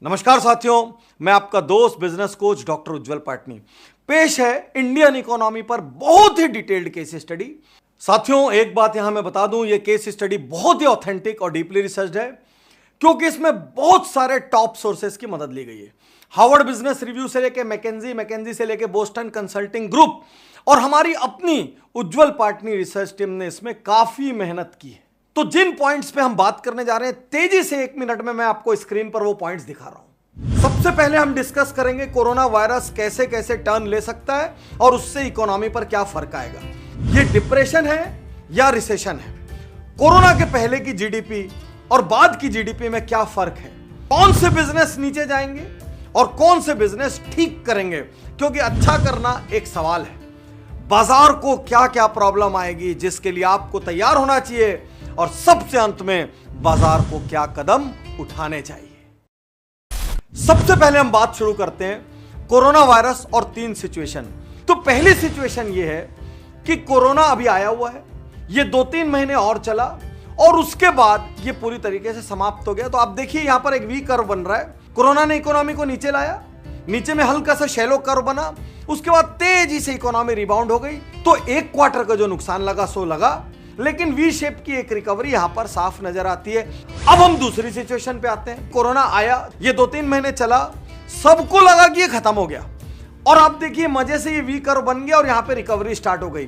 नमस्कार साथियों, मैं आपका दोस्त बिजनेस कोच डॉक्टर उज्जवल पाटनी पेश है इंडियन इकोनॉमी पर बहुत ही डिटेल्ड केस स्टडी। साथियों, एक बात यहां मैं बता दूं, यह केस स्टडी बहुत ही ऑथेंटिक और डीपली रिसर्च्ड है क्योंकि इसमें बहुत सारे टॉप सोर्सेस की मदद ली गई है। हार्वर्ड बिजनेस रिव्यू से लेके मैकेंजी से लेके बोस्टन कंसल्टिंग ग्रुप और हमारी अपनी उज्जवल पाटनी रिसर्च टीम ने इसमें काफी मेहनत की है। तो जिन पॉइंट्स पे हम बात करने जा रहे हैं, तेजी से 1 मिनट में मैं आपको स्क्रीन पर वो पॉइंट्स दिखा रहा हूं। सबसे पहले हम डिस्कस करेंगे कोरोना वायरस कैसे कैसे टर्न ले सकता है और उससे इकोनॉमी पर क्या फर्क आएगा। ये डिप्रेशन है या रिसेशन है, कोरोना के पहले की जीडीपी और बाद की जीडीपी में क्या फर्क है, कौन से बिजनेस नीचे जाएंगे और कौन से बिजनेस ठीक करेंगे, क्योंकि अच्छा करना एक सवाल है। बाजार को क्या क्या प्रॉब्लम आएगी जिसके लिए आपको तैयार होना चाहिए, और सबसे अंत में बाजार को क्या कदम उठाने चाहिए। सबसे पहले हम बात शुरू करते हैं कोरोना वायरस और 3 सिचुएशन। तो पहली सिचुएशन यह है कि कोरोना अभी आया हुआ है, यह 2-3 महीने और चला और उसके बाद यह पूरी तरीके से समाप्त हो गया। तो आप देखिए यहां पर एक वी कर्व बन रहा है। कोरोना ने इकोनॉमी को नीचे लाया, नीचे में हल्का सा शैलो कर्व बना, उसके बाद तेजी से इकोनॉमी रिबाउंड हो गई। तो 1 क्वार्टर का जो नुकसान लगा सो लगा, लेकिन वी शेप की एक रिकवरी यहां पर साफ नजर आती है। अब हम दूसरी सिचुएशन पे आते हैं। कोरोना आया, ये 2-3 महीने चला, सबको लगा कि ये खत्म हो गया और आप देखिए मजे से ये वी कर्व बन गया और यहां पे रिकवरी स्टार्ट हो गई।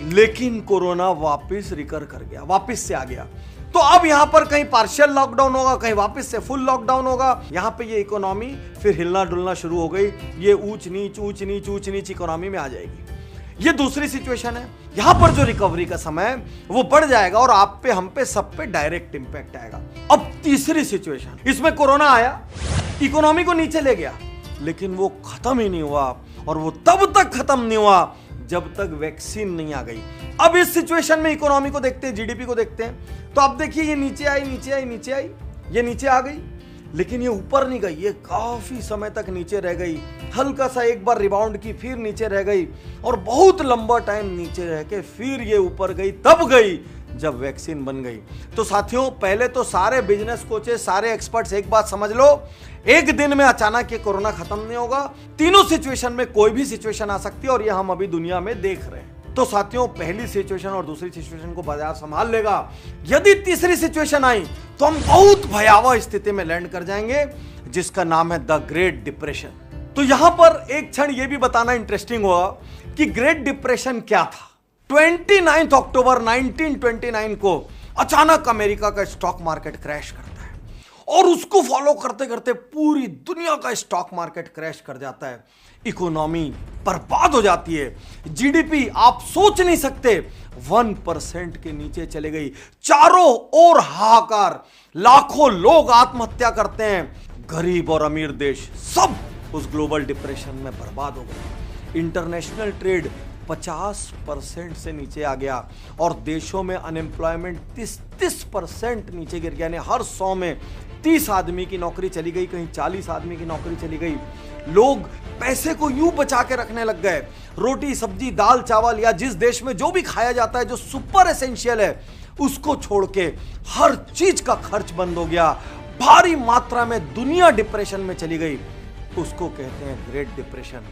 लेकिन कोरोना वापस रिकर कर गया, वापस से आ गया। तो अब यहां पर कहीं पार्शियल लॉकडाउन होगा, कहीं वापस से फुल लॉकडाउन होगा। यहां पे ये इकोनॉमी फिर हिलना डुलना शुरू हो गई, ये ऊंच नीच इकोनॉमी में आ जाएगी। ये दूसरी सिचुएशन है। यहां पर जो रिकवरी का समय है वो बढ़ जाएगा और आप पे, हम पे, सब पे डायरेक्ट इंपैक्ट आएगा। अब तीसरी सिचुएशन, इसमें कोरोना आया, इकोनॉमी को नीचे ले गया, लेकिन वो खत्म ही नहीं हुआ और वो तब तक खत्म नहीं हुआ जब तक वैक्सीन नहीं आ गई। अब इस सिचुएशन में इकोनॉमी को देखते हैं, जीडीपी को देखते हैं। तो आप देखिए ये नीचे आई, ये नीचे आ गई, लेकिन ये ऊपर नहीं गई, ये काफी समय तक नीचे रह गई। हल्का सा एक बार रिबाउंड की, फिर नीचे रह गई और बहुत लंबा टाइम नीचे रह के फिर ये ऊपर गई, तब गई जब वैक्सीन बन गई। तो साथियों, पहले तो सारे बिजनेस कोचेस, सारे एक्सपर्ट्स एक बात समझ लो, एक दिन में अचानक ये कोरोना खत्म नहीं होगा। तीनों सिचुएशन में कोई भी सिचुएशन आ सकती है और ये हम अभी दुनिया में देख रहे हैं। तो साथियों, पहली सिचुएशन और दूसरी सिचुएशन को बाजार संभाल लेगा। यदि तीसरी सिचुएशन आई तो हम बहुत भयावह स्थिति में लैंड कर जाएंगे, जिसका नाम है द ग्रेट डिप्रेशन। तो यहां पर एक क्षण यह भी बताना इंटरेस्टिंग हुआ कि ग्रेट डिप्रेशन क्या था। 29 अक्टूबर 1929 को अचानक अमेरिका का स्टॉक मार्केट क्रैश करता है और उसको फॉलो करते करते पूरी दुनिया का स्टॉक मार्केट क्रैश कर जाता है। इकोनॉमी बर्बाद हो जाती है। जीडीपी आप सोच नहीं सकते 1% के नीचे चले गई। चारों ओर हाहाकार, लाखों लोग आत्महत्या करते हैं। गरीब और अमीर देश सब उस ग्लोबल डिप्रेशन में बर्बाद हो गए। इंटरनेशनल ट्रेड 50% से नीचे आ गया और देशों में अनएम्प्लॉयमेंट 30% नीचे गिर गया। यानी हर 100 में 30 आदमी की नौकरी चली गई, कहीं 40 आदमी की नौकरी चली गई। लोग पैसे को यूं बचा के रखने लग गए। रोटी सब्जी दाल चावल या जिस देश में जो भी खाया जाता है जो सुपर एसेंशियल है, उसको छोड़ के हर चीज का खर्च बंद हो गया। भारी मात्रा में दुनिया डिप्रेशन में चली गई। उसको कहते हैं ग्रेट डिप्रेशन।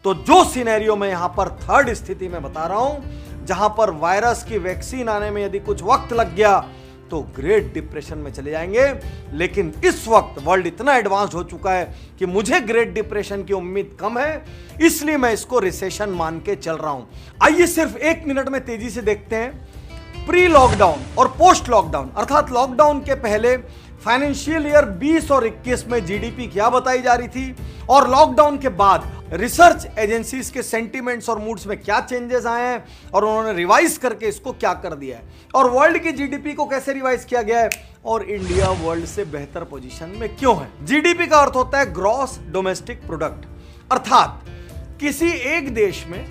तो जो सिनेरियो में यहां पर थर्ड स्थिति में बता रहा हूं, जहां पर वायरस की वैक्सीन आने में यदि कुछ वक्त लग गया तो ग्रेट डिप्रेशन में चले जाएंगे। लेकिन इस वक्त वर्ल्ड इतना एडवांस्ड हो चुका है कि मुझे ग्रेट डिप्रेशन की उम्मीद कम है, इसलिए मैं इसको रिसेशन मान के चल रहा हूं। आइए सिर्फ 1 मिनट में तेजी से देखते हैं प्री लॉकडाउन और पोस्ट लॉकडाउन, अर्थात लॉकडाउन के पहले फाइनेंशियल ईयर 20 और 21 में जीडीपी क्या बताई जा रही थी और लॉकडाउन के बाद रिसर्च एजेंसीज के सेंटिमेंट्स और मूड्स में क्या चेंजेस आए हैं और उन्होंने रिवाइज करके इसको क्या कर दिया है, और वर्ल्ड की जीडीपी को कैसे रिवाइज किया गया है और इंडिया वर्ल्ड से बेहतर पोजीशन में क्यों है। जीडीपी का अर्थ होता है ग्रॉस डोमेस्टिक प्रोडक्ट, अर्थात किसी एक देश में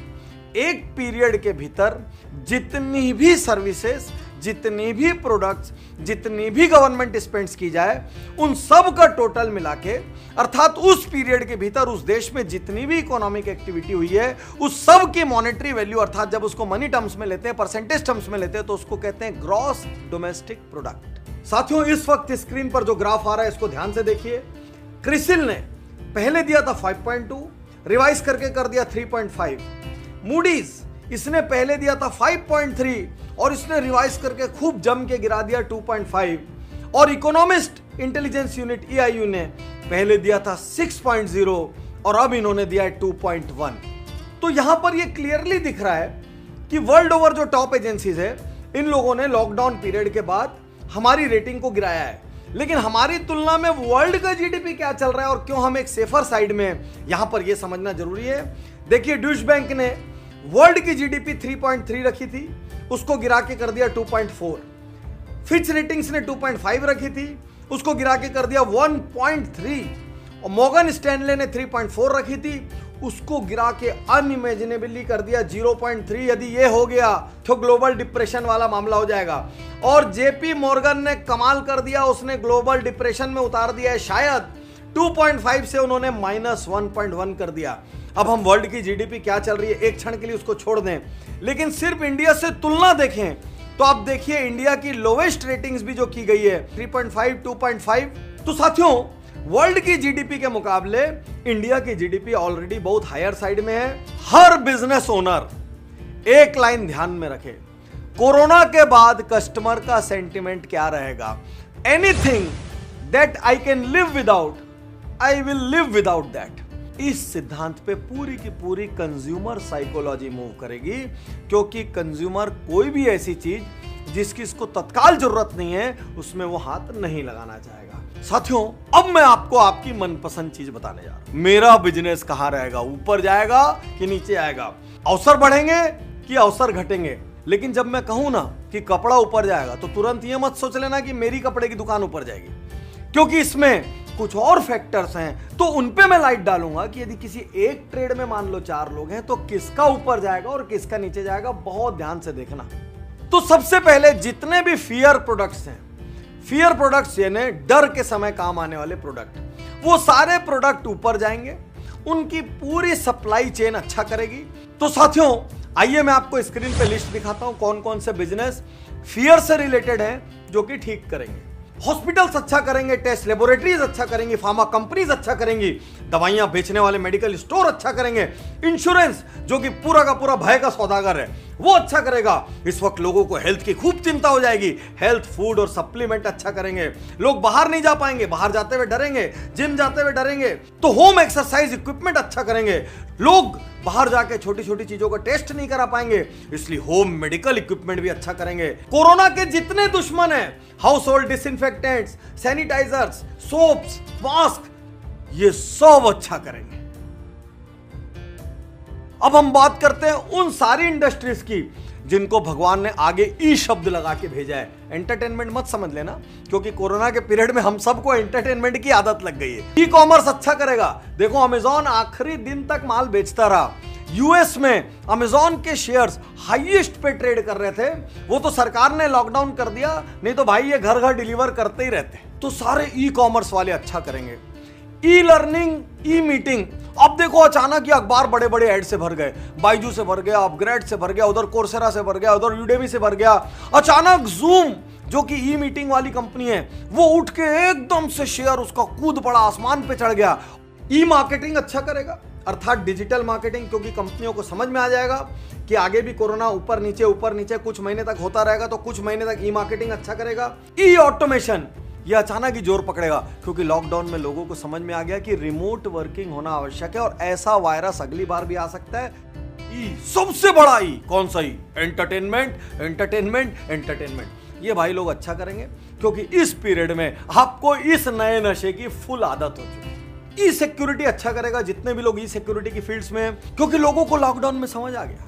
एक पीरियड के भीतर जितनी भी सर्विसेज, जितनी भी प्रोडक्ट्स, जितनी भी गवर्नमेंट स्पेंड्स की जाए, उन सब का टोटल मिला के, अर्थात उस पीरियड के भीतर उस देश में जितनी भी इकोनॉमिक एक्टिविटी हुई है, उस सब की मॉनेटरी वैल्यू, अर्थात जब उसको मनी टर्म्स में लेते हैं, परसेंटेज टर्म्स में लेते हैं, तो उसको कहते हैं ग्रॉस डोमेस्टिक प्रोडक्ट। साथियों, इस वक्त स्क्रीन पर जो ग्राफ आ रहा है इसको ध्यान से देखिए। क्रिसिल ने पहले दिया था 5.2, रिवाइज करके कर दिया 3.5। मूडीज इसने पहले दिया था 5.3 और इसने रिवाइज करके खूब जम के गिरा दिया 2.5। और इकोनॉमिस्ट इंटेलिजेंस यूनिट EIU ने पहले दिया था 6.0 और अब इन्होंने दिया है 2.1। तो यहां पर यह क्लियरली दिख रहा है कि वर्ल्ड ओवर जो टॉप एजेंसीज है, इन लोगों ने लॉकडाउन पीरियड के बाद हमारी रेटिंग को गिराया है। लेकिन हमारी तुलना में वर्ल्ड का जीडीपी क्या चल रहा है और क्यों हम एक सेफर साइड में हैं, यहां पर यह समझना जरूरी है। देखिए, ड्यूश बैंक ने वर्ल्ड की जीडीपी 3.3 रखी थी, उसको गिरा के कर दिया 2.4। फिच रेटिंग्स ने 2.5 रखी थी, उसको गिरा के कर दिया 1.3। और मॉर्गन स्टैनले ने 3.4 रखी थी, उसको गिरा के अनइमेजिनेबली कर दिया 0.3। यदि ये हो गया तो ग्लोबल डिप्रेशन वाला मामला हो जाएगा। और जेपी मॉर्गन ने कमाल कर दिया, उसने ग्लोबल डिप्रेशन में उतार दिया है शायद। 2.5 से उन्होंने -1.1 कर दिया। अब हम वर्ल्ड की जीडीपी क्या चल रही है एक क्षण के लिए उसको छोड़ दें, लेकिन सिर्फ इंडिया से तुलना देखें तो आप देखिए इंडिया की लोवेस्ट रेटिंग्स भी जो की गई है 3.5, 2.5। तो साथियों, वर्ल्ड की जीडीपी के मुकाबले इंडिया की जीडीपी ऑलरेडी बहुत हायर साइड में है। हर बिजनेस ओनर एक लाइन ध्यान में रखे, कोरोना के बाद कस्टमर का सेंटिमेंट क्या रहेगा। Anything that I can live without, I will live without that. इस सिद्धांत पे पूरी की पूरी कंज्यूमर साइकोलॉजी मूव करेगी, क्योंकि कंज्यूमर कोई भी ऐसी चीज जिसकी इसको तत्काल जरूरत नहीं है उसमें वो हाथ नहीं लगाना चाहेगा। साथियों, अब मैं आपको आपकी मनपसंद चीज बताने जा रहा हूं। मेरा बिजनेस कहां रहेगा, ऊपर जाएगा कि नीचे आएगा, अवसर बढ़ेंगे कि अवसर घटेंगे। लेकिन जब मैं कहूं ना कि कपड़ा ऊपर जाएगा तो तुरंत ये मत सोच लेना कि मेरी कपड़े की दुकान ऊपर जाएगी, क्योंकि इसमें कुछ और फैक्टर्स हैं। तो उन पे मैं लाइट डालूंगा कि यदि किसी एक ट्रेड में मान लो 4 लोग हैं तो किसका ऊपर जाएगा और किसका नीचे जाएगा, बहुत ध्यान से देखना। तो सबसे पहले जितने भी फियर प्रोडक्ट्स हैं, फियर प्रोडक्ट्स यानी डर के समय काम आने वाले प्रोडक्ट, वो सारे प्रोडक्ट ऊपर जाएंगे, उनकी पूरी सप्लाई चेन अच्छा करेगी। तो साथियों, आइए मैं आपको स्क्रीन पे लिस्ट दिखाता हूं कौन कौन से बिजनेस फियर से रिलेटेड हैं जो कि ठीक करेंगे। हॉस्पिटल्स अच्छा करेंगे, टेस्ट लेबोरेटरीज अच्छा करेंगी, फार्मा कंपनीज अच्छा करेंगी, दवाइयां बेचने वाले मेडिकल स्टोर अच्छा करेंगे, इंश्योरेंस जो कि पूरा का पूरा भय का सौदागर है वो अच्छा करेगा। इस वक्त लोगों को हेल्थ की खूब चिंता हो जाएगी, हेल्थ फूड और सप्लीमेंट अच्छा करेंगे। लोग बाहर नहीं जा पाएंगे, बाहर जाते हुए डरेंगे, जिम जाते हुए डरेंगे, तो होम एक्सरसाइज इक्विपमेंट अच्छा करेंगे। लोग बाहर जाके छोटी छोटी चीजों का टेस्ट नहीं करा पाएंगे, इसलिए होम मेडिकल इक्विपमेंट भी अच्छा करेंगे। कोरोना के जितने दुश्मन हैं, household disinfectants, sanitizers, soaps, mask, ये सब अच्छा करेंगे। अब हम बात करते हैं उन सारी इंडस्ट्रीज की जिनको भगवान ने आगे ई शब्द लगा के भेजा है। एंटरटेनमेंट मत समझ लेना, क्योंकि कोरोना के पीरियड में हम सबको एंटरटेनमेंट की आदत लग गई है। ई कॉमर्स अच्छा करेगा। देखो, अमेजॉन आखिरी दिन तक माल बेचता रहा। यूएस में अमेजॉन के शेयर्स हाईएस्ट पे ट्रेड कर रहे थे, वो तो सरकार ने लॉकडाउन कर दिया, नहीं तो भाई ये घर घर डिलीवर करते ही रहते। तो सारे ई कॉमर्स वाले अच्छा करेंगे। ई लर्निंग, ई मीटिंग, अब देखो अचानक ये अखबार बड़े बड़े ऐड से भर गए, बाइजू से भर गया, अपग्रेड से भर गया, उधर कोर्सेरा से भर गया, उधर यूडेमी से भर गया। अचानक जूम जो कि ई मीटिंग वाली कंपनी है वो उठ के एकदम से शेयर उसका कूद पड़ा, आसमान पे चढ़ गया। ई मार्केटिंग अच्छा करेगा, अर्थात डिजिटल मार्केटिंग, क्योंकि कंपनियों को समझ में आ जाएगा कि आगे भी कोरोना ऊपर नीचे कुछ महीने तक होता रहेगा, तो कुछ महीने तक ई मार्केटिंग अच्छा करेगा। ई ऑटोमेशन ये अचानक ही जोर पकड़ेगा, क्योंकि लॉकडाउन में लोगों को समझ में आ गया कि रिमोट वर्किंग होना आवश्यक है और ऐसा वायरस अगली बार भी आ सकता है। ई सबसे बड़ा ई कौन सा ई? Entertainment, entertainment, entertainment. ये भाई लोग अच्छा करेंगे, क्योंकि इस पीरियड में आपको इस नए नशे की फुल आदत हो चुकी है। ई सिक्योरिटी अच्छा करेगा, जितने भी लोग ई सिक्योरिटी की फील्ड्स में, क्योंकि लोगों को लॉकडाउन में समझ आ गया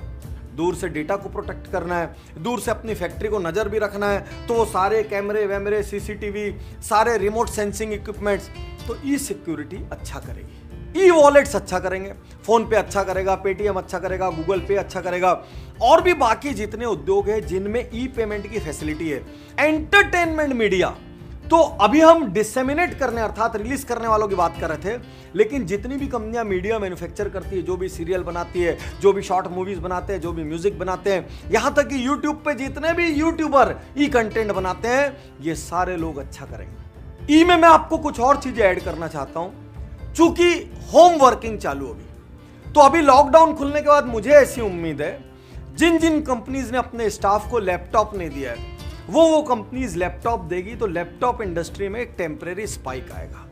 दूर से डेटा को प्रोटेक्ट करना है, दूर से अपनी फैक्ट्री को नजर भी रखना है, तो वो सारे कैमरे वैमरे, सीसीटीवी, सारे रिमोट सेंसिंग इक्विपमेंट्स, तो ई सिक्योरिटी अच्छा करेगी। ई वॉलेट्स अच्छा करेंगे, फोन पे अच्छा करेगा, पेटीएम अच्छा करेगा, गूगल पे अच्छा करेगा, और भी बाकी जितने उद्योग है जिनमें ई पेमेंट की फैसिलिटी है। एंटरटेनमेंट मीडिया, तो अभी हम डिसेमिनेट करने अर्थात रिलीज करने वालों की बात कर रहे थे, लेकिन जितनी भी कंपनियां मीडिया मैन्युफैक्चर करती है, जो भी सीरियल बनाती है, जो भी शॉर्ट मूवीज बनाते हैं, जो भी म्यूजिक बनाते हैं, यहां तक कि यूट्यूब पे जितने भी यूट्यूबर ई कंटेंट बनाते हैं, ये सारे लोग अच्छा करेंगे। ई में मैं आपको कुछ और चीजें ऐड करना चाहता हूं। चूंकि होम वर्किंग चालू होगी, तो अभी लॉकडाउन खुलने के बाद मुझे ऐसी उम्मीद है जिन जिन कंपनीज ने अपने स्टाफ को लैपटॉप नहीं दिया है वो कंपनीज लैपटॉप देगी, तो लैपटॉप इंडस्ट्री में एक टेम्परेरी स्पाइक आएगा।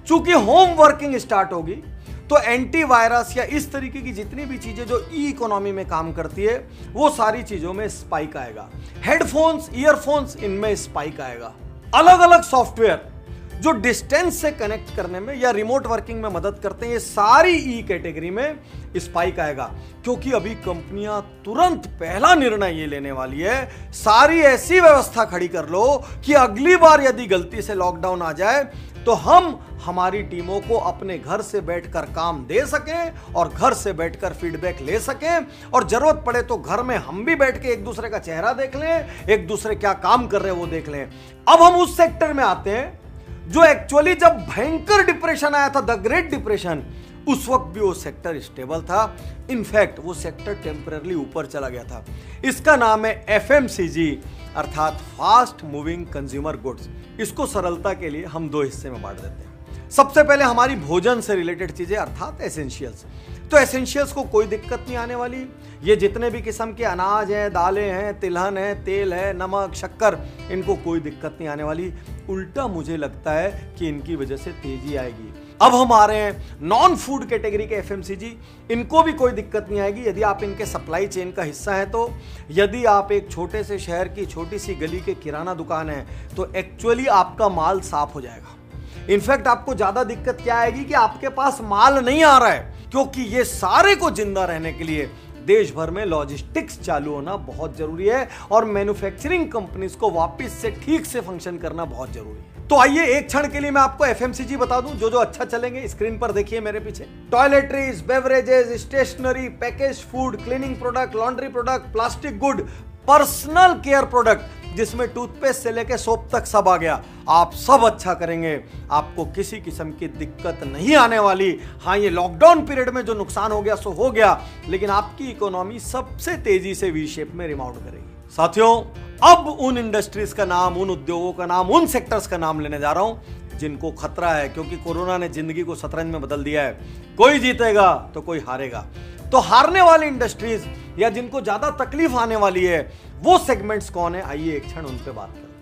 चूंकि होम वर्किंग स्टार्ट होगी तो एंटीवायरस या इस तरीके की जितनी भी चीजें जो ई इकोनॉमी में काम करती है वो सारी चीजों में स्पाइक आएगा। हेडफोन्स, ईयरफोन्स, इनमें स्पाइक आएगा। अलग अलग सॉफ्टवेयर जो डिस्टेंस से कनेक्ट करने में या रिमोट वर्किंग में मदद करते हैं, ये सारी ई कैटेगरी में स्पाइक आएगा। क्योंकि अभी कंपनियां तुरंत पहला निर्णय ये लेने वाली है, सारी ऐसी व्यवस्था खड़ी कर लो कि अगली बार यदि गलती से लॉकडाउन आ जाए तो हम हमारी टीमों को अपने घर से बैठकर काम दे सकें और घर से बैठकर फीडबैक ले सकें, और जरूरत पड़े तो घर में हम भी बैठ के एक दूसरे का चेहरा देख लें, एक दूसरे क्या काम कर रहे हैं वो देख लें। अब हम उस सेक्टर में आते हैं जो एक्चुअली जब भयंकर डिप्रेशन आया था, द ग्रेट डिप्रेशन, उस वक्त भी वो सेक्टर स्टेबल था। इनफैक्ट वो सेक्टर टेम्पररी ऊपर चला गया था। इसका नाम है एफएमसीजी, अर्थात फास्ट मूविंग कंज्यूमर गुड्स। इसको सरलता के लिए हम दो हिस्से में बांट देते हैं। सबसे पहले हमारी भोजन से रिलेटेड चीजें अर्थात एसेंशियल्स। तो एसेंशियल्स को कोई दिक्कत नहीं आने वाली। ये जितने भी किस्म के अनाज हैं, दालें हैं, तिलहन है, तेल है, नमक, शक्कर, इनको कोई दिक्कत नहीं आने वाली। उल्टा मुझे लगता है कि इनकी वजह से तेजी आएगी। अब हम आ रहे हैं नॉन फूड कैटेगरी के एफएमसीजी। इनको भी कोई दिक्कत नहीं आएगी यदि आप इनके सप्लाई चेन का हिस्सा हैं तो। यदि आप एक छोटे से शहर की छोटी सी गली के किराना दुकान है तो एक्चुअली आपका माल साफ हो जाएगा। इनफैक्ट आपको ज्यादा दिक्कत क्या आएगी कि आपके पास माल नहीं आ रहा है, क्योंकि ये सारे को जिंदा रहने के लिए देश भर में लॉजिस्टिक्स चालू होना बहुत जरूरी है और मैन्युफैक्चरिंग कंपनीज को वापस से ठीक से फंक्शन करना बहुत जरूरी है। तो आइए एक क्षण के लिए मैं आपको एफएमसीजी बता दूं जो जो अच्छा चलेंगे। स्क्रीन पर देखिए मेरे पीछे। Toiletries, beverages, stationery, package food, cleaning product, laundry product, plastic good, personal care product, जिसमें टूथपेस्ट से लेकर सोप तक सब आ गया। आप सब अच्छा करेंगे, आपको किसी किस्म की दिक्कत नहीं आने वाली। हाँ, ये लॉकडाउन पीरियड में जो नुकसान हो गया सो हो गया, लेकिन आपकी इकोनॉमी सबसे तेजी से वी शेप में रिबाउंड करेगी। साथियों, अब उन इंडस्ट्रीज का नाम, उन उद्योगों का नाम, उन सेक्टर्स का नाम लेने जा रहा हूं जिनको खतरा है, क्योंकि कोरोना ने जिंदगी को शतरंज में बदल दिया है। कोई जीतेगा तो कोई हारेगा। तो हारने वाली इंडस्ट्रीज या जिनको ज्यादा तकलीफ आने वाली है वो सेगमेंट्स कौन है, आइए एक क्षण उन पे बात करते हैं।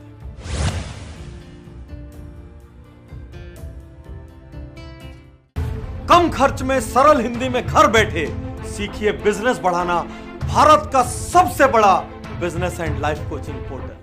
कम खर्च में सरल हिंदी में घर बैठे सीखिए बिजनेस बढ़ाना, भारत का सबसे बड़ा business and life coaching portal.